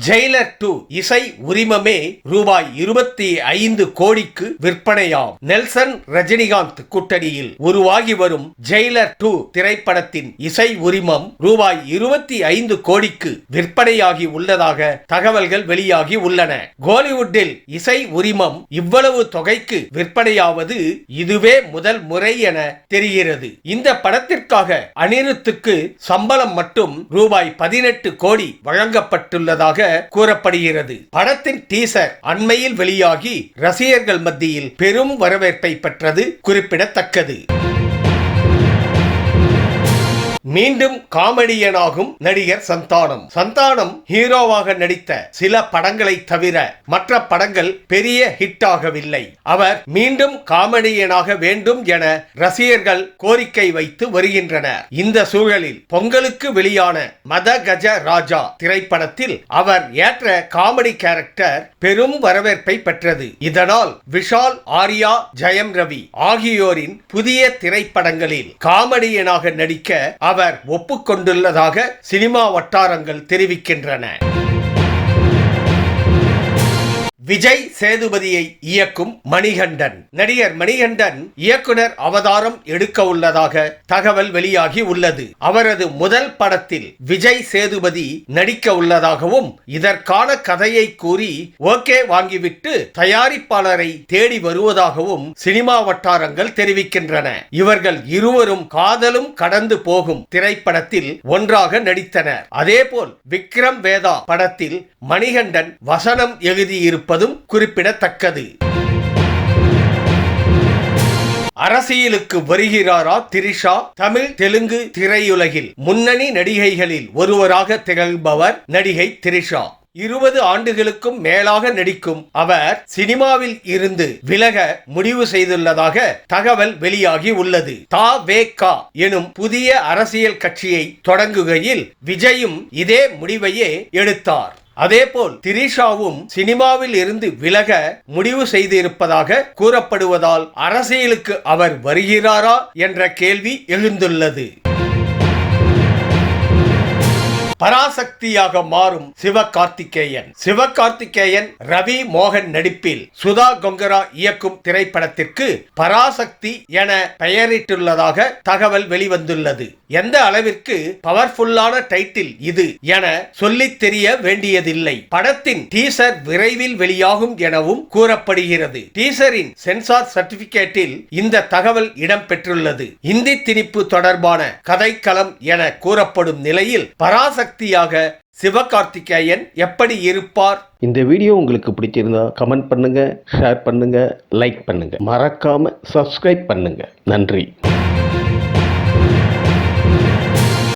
Jailer 2 இசை உரிமமே ரூபாய் 25 கோடிக்கு விற்பனையாம். நெல்சன் ரஜினிகாந்த் கூட்டணியில் உருவாகி வரும் ஜெயிலர் 2 திரைப்படத்தின் இசை உரிமம் ரூபாய் 25 கோடிக்கு விற்பனையாகி உள்ளதாக தகவல்கள் வெளியாகி உள்ளன. கோலிவுட்டில் இசை உரிமம் இவ்வளவு தொகைக்கு விற்பனையாவது இதுவே முதல் முறை என தெரிகிறது. இந்த படத்திற்காக அனிருத்துக்கு சம்பளம் மட்டும் ரூபாய் 18 கோடி வழங்கப்பட்டுள்ளதாக கூறப்படுகிறது. படத்தின் டீசர் அண்மையில் வெளியாகி ரசிகர்கள் மத்தியில் பெரும் வரவேற்பை பெற்றது குறிப்பிடத்தக்கது. மீண்டும் காமெடியனாகும் நடிகர் சந்தானம் ஹீரோவாக நடித்த சில படங்களை தவிர மற்ற படங்கள் பெரிய ஹிட் ஆகவில்லை. அவர் மீண்டும் காமெடியனாக வேண்டும் என ரசிகர்கள் கோரிக்கை வைத்து வருகின்றனர். இந்த சூழலில் பொங்கலுக்கு வெளியான மத கஜ ராஜா திரைப்படத்தில் அவர் ஏற்ற காமெடி கேரக்டர் பெரும் வரவேற்பை பெற்றது. இதனால் விஷால், ஆர்யா, ஜெயம் ரவி ஆகியோரின் புதிய திரைப்படங்களில் காமெடியனாக நடிக்க அவர் ஒப்புக்கொண்டுள்ளதாக சினிமா வட்டாரங்கள் தெரிவிக்கின்றன. விஜய் சேதுபதியை இயக்கும் மணிகண்டன். நடிகர் மணிகண்டன் இயக்குனர் அவதாரம் எடுக்க உள்ளதாக தகவல் வெளியாகி உள்ளது. அவரது முதல் படத்தில் விஜய் சேதுபதி நடிக்க உள்ளதாகவும் இதற்கான கதையை கூறி ஓகே வாங்கிவிட்டு தயாரிப்பாளரை தேடி வருவதாகவும் சினிமா வட்டாரங்கள் தெரிவிக்கின்றன. இவர்கள் இருவரும் காதலும் கடந்து போகும் திரைப்படத்தில் ஒன்றாக நடித்தனர். அதேபோல் விக்ரம் வேதா படத்தில் மணிகண்டன் வசனம் எழுதியிருப்ப குறிப்பிடத்தக்கது. அரசியலுக்கு வருகிறாரா திரிஷா? தமிழ் தெலுங்கு திரையுலகில் முன்னணி நடிகைகளில் ஒருவராக திகழ்பவர் நடிகை திரிஷா. 20 ஆண்டுகளுக்கும் மேலாக நடிக்கும் அவர் சினிமாவில் இருந்து விலக முடிவு செய்துள்ளதாக தகவல் வெளியாகி உள்ளது. த.வே.க. எனும் புதிய அரசியல் கட்சியை தொடங்குகையில் விஜயும் இதே முடிவையே எடுத்தார். அதேபோல் திரிஷாவும் சினிமாவில் இருந்து விலக முடிவு செய்திருப்பதாக கூறப்படுவதால் அரசியலுக்கு அவர் வருகிறாரா என்ற கேள்வி எழுந்துள்ளது. பராசக்தியாக மாறும் சிவகார்த்திகேயன் ரவி மோகன் நடிப்பில் சுதா கொங்கரா இயக்கும் திரைப்படத்திற்கு பராசக்தி என பெயரிட்டுள்ளதாக தகவல் வெளிவந்துள்ளது. எந்த அளவிற்கு பவர்ஃபுல்லான டைட்டில் இது என சொல்லித் தெரிய வேண்டியதில்லை. படத்தின் டீசர் விரைவில் வெளியாகும் எனவும் கூறப்படுகிறது. டீசரின் சென்சார் சர்டிபிகேட்டில் இந்த தகவல் இடம்பெற்றுள்ளது. இந்தி திணிப்பு தொடர்பான கதைக்களம் என கூறப்படும் நிலையில் பராசக்தியாக சிவகார்த்திகேயன் எப்படி இருப்பார்? இந்த வீடியோ உங்களுக்கு பிடிச்சிருந்தா கமெண்ட் பண்ணுங்க, ஷேர் பண்ணுங்க, லைக் பண்ணுங்க, மறக்காம சப்ஸ்கிரைப் பண்ணுங்க. நன்றி.